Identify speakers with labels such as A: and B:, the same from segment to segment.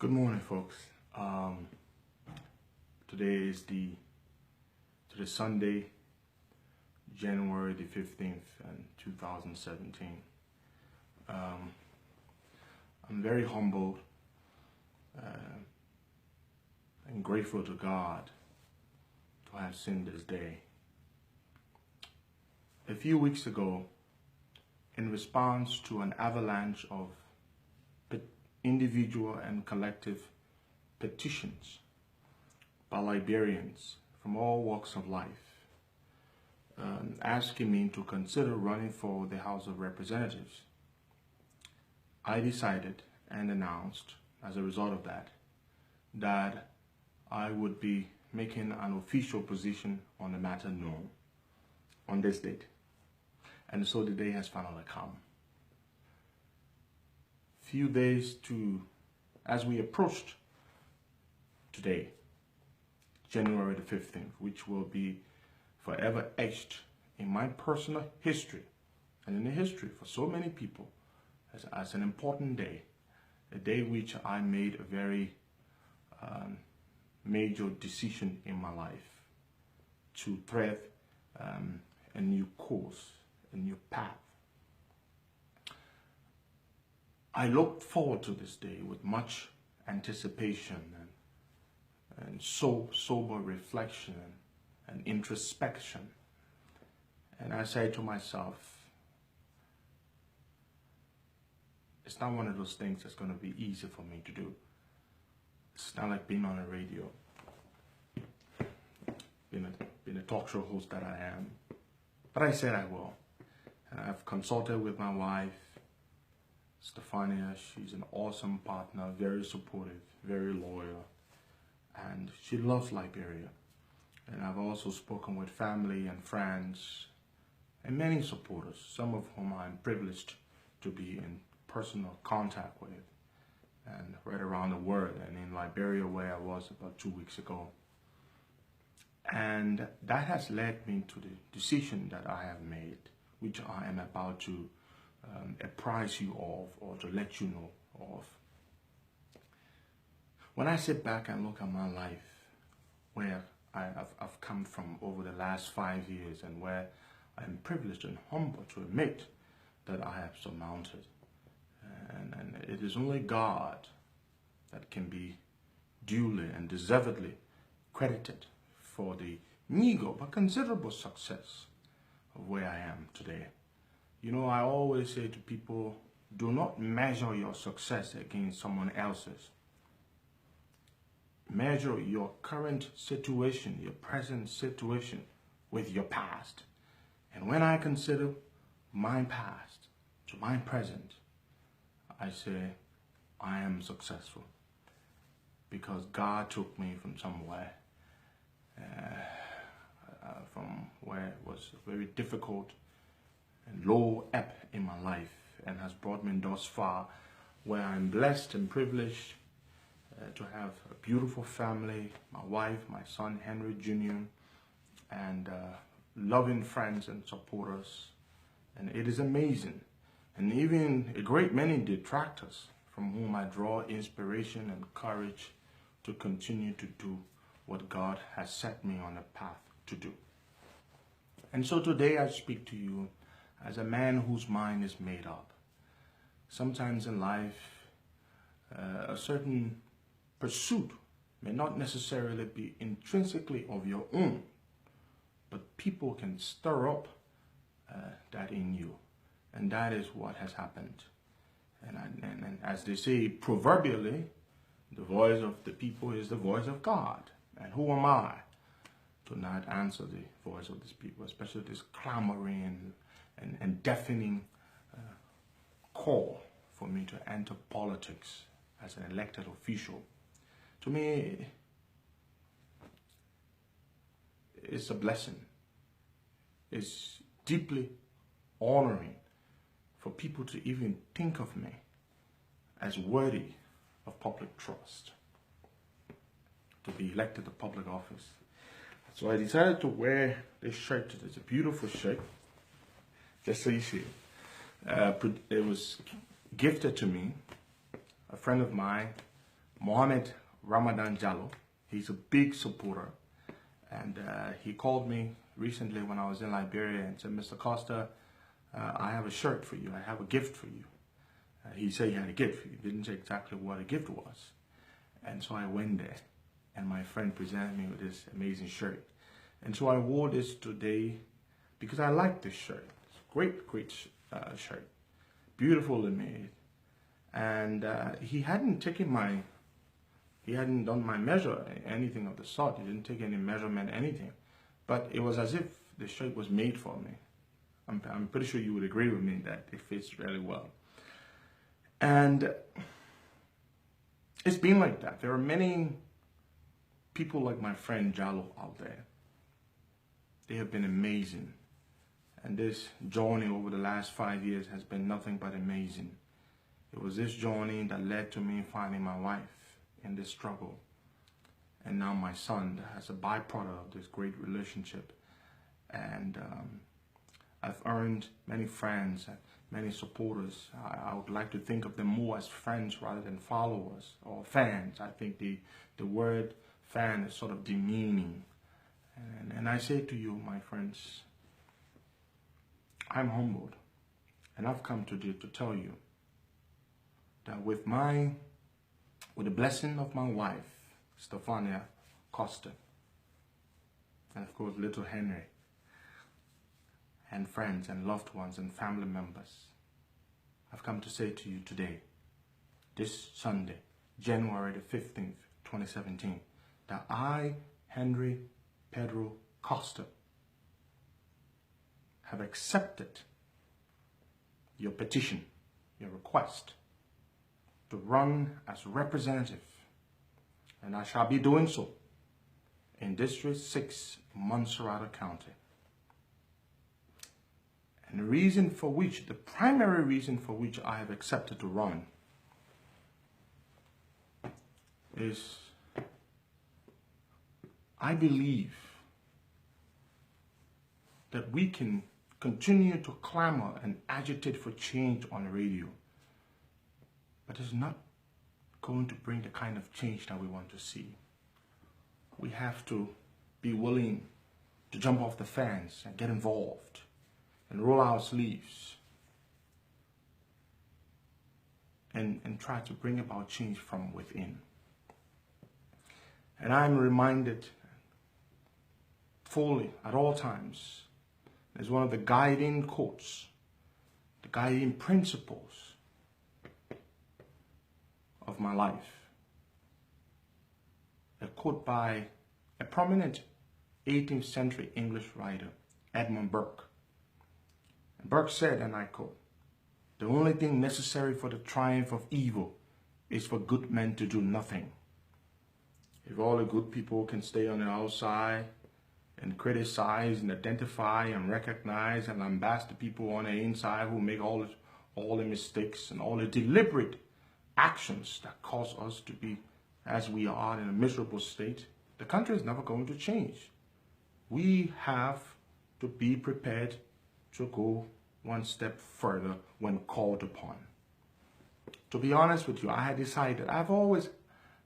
A: Good morning, folks. Today is Sunday, January the 15th, and 2017. I'm very humbled and grateful to God to have seen this day. A few weeks ago, in response to an avalanche of individual and collective petitions by Liberians from all walks of life, asking me to consider running for the House of Representatives, I decided and announced as a result of that I would be making an official position on the matter known on this date. And so the day has finally come. Few days as we approached today, January the 15th, which will be forever etched in my personal history and in the history for so many people as an important day, a day which I made a very major decision in my life to tread a new course, a new path. I looked forward to this day with much anticipation and sober reflection and introspection. And I said to myself, it's not one of those things that's going to be easy for me to do. It's not like being on a radio, being a talk show host that I am. But I said I will. And I've consulted with my wife, Stefania. She's an awesome partner, very supportive, very loyal, and she loves Liberia. And I've also spoken with family and friends and many supporters, some of whom I'm privileged to be in personal contact with, and right around the world, and in Liberia where I was about 2 weeks ago. And that has led me to the decision that I have made, which I am about to apprise you of, or to let you know of. When I sit back and look at my life, where I've come from over the last 5 years, and where I'm privileged and humbled to admit that I have surmounted, and it is only God that can be duly and deservedly credited for the meager but considerable success of where I am today. You know, I always say to people, do not measure your success against someone else's. Measure your current situation, your present situation, with your past. And when I consider my past to my present, I say I am successful, because God took me from somewhere, from where it was very difficult and low ebb in my life, and has brought me thus far, where I'm blessed and privileged to have a beautiful family, my wife, my son Henry Jr., and loving friends and supporters. And it is amazing. And even a great many detractors from whom I draw inspiration and courage to continue to do what God has set me on a path to do. And so today I speak to you as a man whose mind is made up. Sometimes in life, a certain pursuit may not necessarily be intrinsically of your own, but people can stir up that in you. And that is what has happened. And as they say proverbially, the voice of the people is the voice of God. And who am I to not answer the voice of these people, especially this clamoring and deafening call for me to enter politics as an elected official? To me, it's a blessing. It's deeply honoring for people to even think of me as worthy of public trust, to be elected to public office. So I decided to wear this shirt. It's a beautiful shirt, just so you see. It was gifted to me. A friend of mine, Mohammed Ramadan Jallo. He's a big supporter. And he called me recently when I was in Liberia and said, Mr. Costa, I have a shirt for you. I have a gift for you. He said he had a gift. He didn't say exactly what a gift was. And so I went there, and my friend presented me with this amazing shirt. And so I wore this today because I like this shirt. It's a great, great shirt. Beautifully made. And he hadn't done my measure, anything of the sort. He didn't take any measurement, anything. But it was as if the shirt was made for me. I'm pretty sure you would agree with me that it fits really well. And it's been like that. There are many people like my friend Jallo out there. They have been amazing. And this journey over the last 5 years has been nothing but amazing. It was this journey that led to me finding my wife in this struggle. And now my son as a byproduct of this great relationship. And I've earned many friends and many supporters. I would like to think of them more as friends rather than followers or fans. I think the word fan is sort of demeaning. And I say to you, my friends, I'm humbled. And I've come today to tell you that with the blessing of my wife, Stefania Costa, and of course little Henry, and friends and loved ones and family members, I've come to say to you today, this Sunday, January the 15th, 2017, that I, Henry Pedro Costa, have accepted your petition, your request, to run as representative, and I shall be doing so in District 6, Montserrado County. And the primary reason for which I have accepted to run is I believe that we can continue to clamor and agitate for change on the radio, but it's not going to bring the kind of change that we want to see. We have to be willing to jump off the fence and get involved and roll our sleeves and try to bring about change from within. And I'm reminded fully at all times, as one of the guiding quotes, the guiding principles of my life. A quote by a prominent 18th century English writer, Edmund Burke. Burke said, and I quote, "The only thing necessary for the triumph of evil is for good men to do nothing. If all the good people can stay on the outside and criticize and identify and recognize and lambast the people on the inside who make all the mistakes and all the deliberate actions that cause us to be as we are in a miserable state, the country is never going to change. We have to be prepared to go one step further when called upon." To be honest with you, I had decided, I've always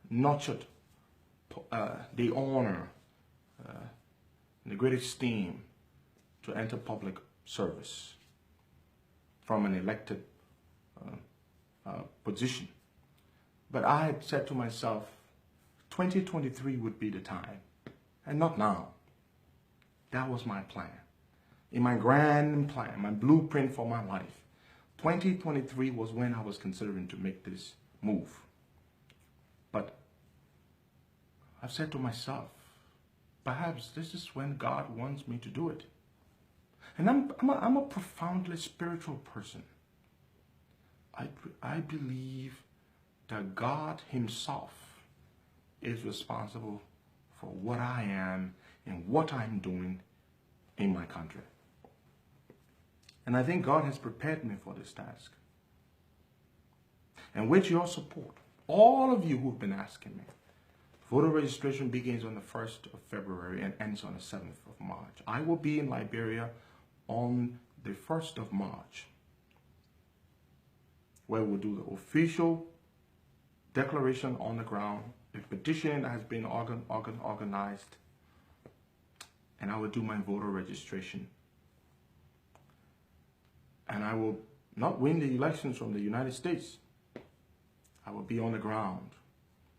A: nurtured the honor, the great esteem to enter public service from an elected position. But I had said to myself, 2023 would be the time, and not now. That was my plan. In my grand plan, my blueprint for my life, 2023 was when I was considering to make this move. But I've said to myself, perhaps this is when God wants me to do it. And I'm a profoundly spiritual person. I believe that God himself is responsible for what I am and what I'm doing in my country. And I think God has prepared me for this task. And with your support, all of you who've been asking me, voter registration begins on the 1st of February and ends on the 7th of March. I will be in Liberia on the 1st of March, where we'll do the official declaration on the ground, a petition has been organized, and I will do my voter registration. And I will not win the elections from the United States. I will be on the ground,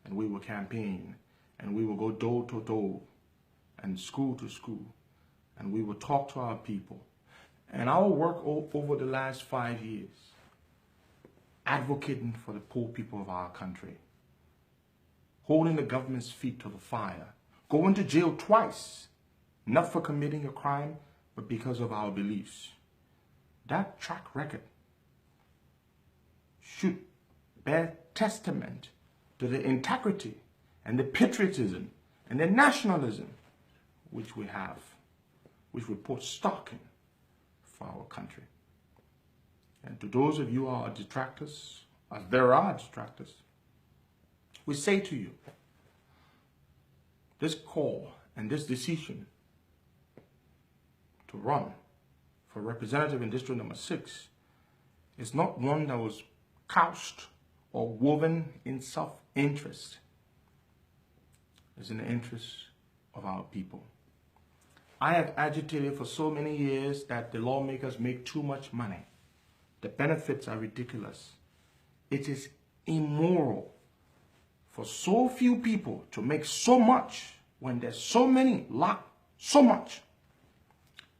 A: and we will campaign, and we will go door to door and school to school, and we will talk to our people. And I will work over the last 5 years advocating for the poor people of our country, holding the government's feet to the fire, going to jail twice, not for committing a crime, but because of our beliefs. That track record should bear testament to the integrity and the patriotism and the nationalism which we have, which we put stock in for our country. And to those of you who are detractors, as there are detractors, we say to you, this call and this decision to run for representative in District Number 6 is not one that was couched or woven in self-interest. It's in the interest of our people. I have agitated for so many years that the lawmakers make too much money. The benefits are ridiculous. It is immoral for so few people to make so much when there's so many lack so much.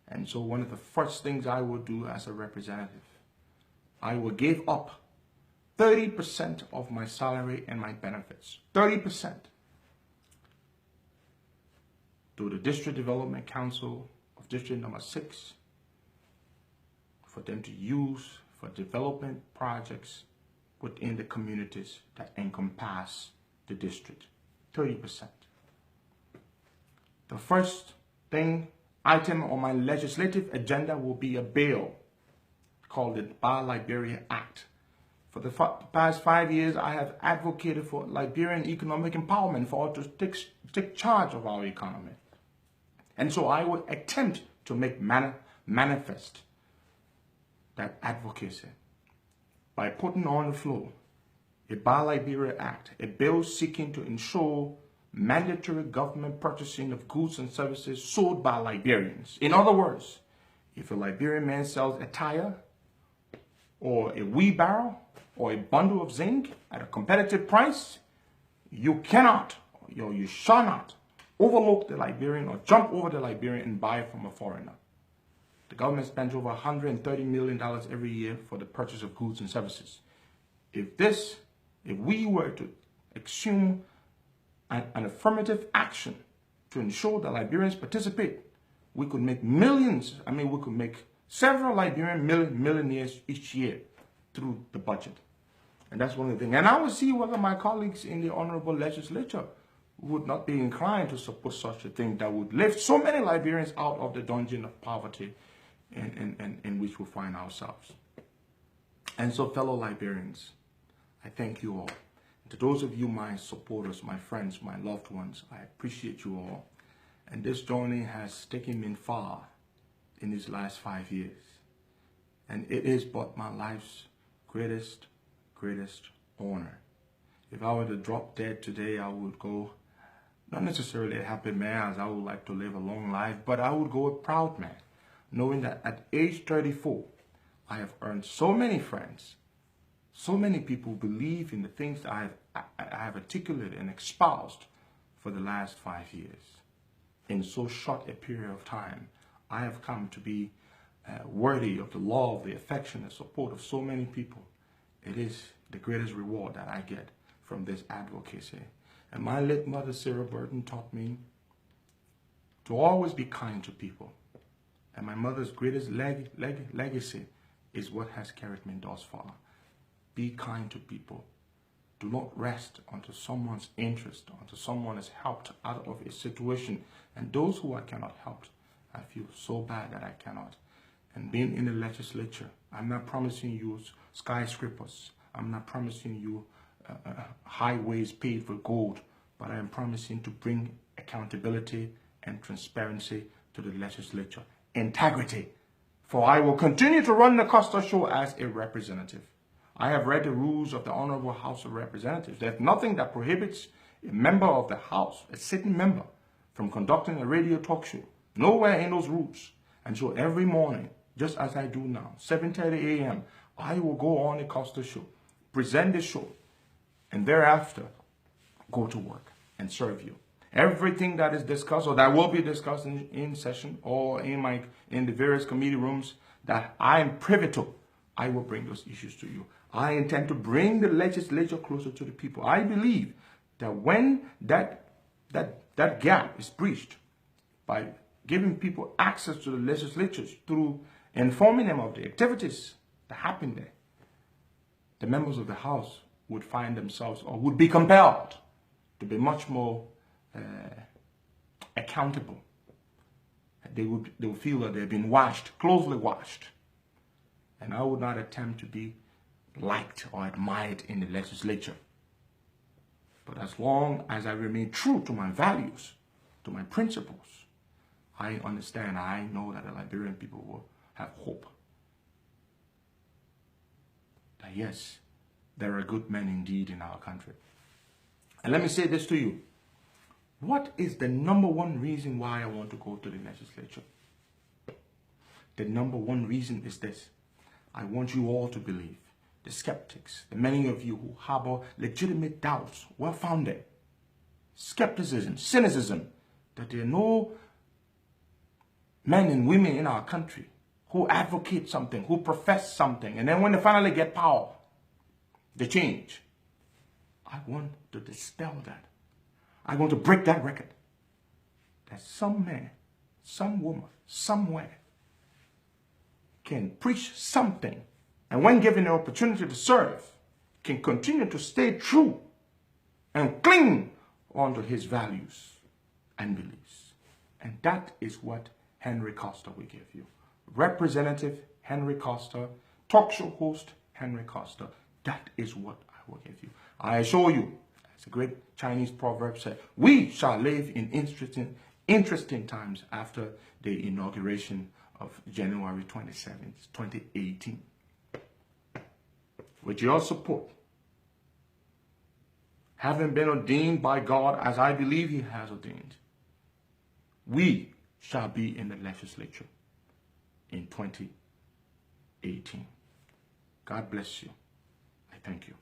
A: And so one of the first things I will do as a representative, I will give up 30% of my salary and my benefits, 30%, to the District Development Council of District Number 6 for them to use for development projects within the communities that encompass the district, 30%. The first item on my legislative agenda will be a bill called the Buy Liberia Act. For the past 5 years, I have advocated for Liberian economic empowerment, for all to take charge of our economy. And so I will attempt to make manifest that advocacy by putting on the floor a Buy Liberia Act, a bill seeking to ensure mandatory government purchasing of goods and services sold by Liberians. In other words, if a Liberian man sells a tire or a wheelbarrow or a bundle of zinc at a competitive price, you cannot, or you shall not, overlook the Liberian or jump over the Liberian and buy it from a foreigner. The government spends over $130 million every year for the purchase of goods and services. If we were to assume an affirmative action to ensure that Liberians participate, we could make millions, we could make several Liberian millionaires each year through the budget. And that's one of the things. And I will see whether my colleagues in the Honorable Legislature would not be inclined to support such a thing that would lift so many Liberians out of the dungeon of poverty in which we find ourselves. And so, fellow Liberians, I thank you all. To those of you, my supporters, my friends, my loved ones, I appreciate you all. And this journey has taken me far in these last 5 years. And it is but my life's greatest honor. If I were to drop dead today, I would go, not necessarily a happy man, as I would like to live a long life, but I would go a proud man, knowing that at age 34, I have earned so many friends. So many people believe in the things that I have articulated and espoused for the last 5 years. In so short a period of time, I have come to be worthy of the love, the affection, the support of so many people. It is the greatest reward that I get from this advocacy. And my late mother, Sarah Burton, taught me to always be kind to people. And my mother's greatest legacy is what has carried me thus far. Be kind to people. Do not rest until someone's interest, until someone is helped out of a situation. And those who I cannot help, I feel so bad that I cannot. And being in the legislature, I'm not promising you skyscrapers. I'm not promising you highways paved with gold. But I am promising to bring accountability and transparency to the legislature. Integrity. For I will continue to run the Costa show as a representative. I have read the rules of the Honorable House of Representatives. There's nothing that prohibits a member of the House, a sitting member, from conducting a radio talk show. Nowhere in those rules. And so every morning, just as I do now, 7:30 a.m., I will go on a Costa show, present the show, and thereafter go to work and serve you. Everything that is discussed or that will be discussed in session or in the various committee rooms that I am privy to, I will bring those issues to you. I intend to bring the legislature closer to the people. I believe that when that gap is breached by giving people access to the legislatures through informing them of the activities that happen there, the members of the House would find themselves or would be compelled to be much more accountable. They would feel that they've been closely watched. And I would not attempt to be liked or admired in the legislature. But as long as I remain true to my values, to my principles, I understand, I know that the Liberian people will have hope. That yes, there are good men indeed in our country. And let me say this to you. What is the number one reason why I want to go to the legislature? The number one reason is this. I want you all to believe, the skeptics, the many of you who harbor legitimate doubts, well-founded, skepticism, cynicism, that there are no men and women in our country who advocate something, who profess something, and then when they finally get power, they change. I want to dispel that. I want to break that record. That some man, some woman, somewhere can preach something, and when given the opportunity to serve, can continue to stay true and cling onto his values and beliefs. And that is what Henry Costa will give you. Representative Henry Costa, talk show host Henry Costa. That is what I will give you. I assure you, as a great Chinese proverb said, we shall live in interesting times after the inauguration of January 27th, 2018. With your support, having been ordained by God as I believe he has ordained, we shall be in the legislature in 2018. God bless you. I thank you.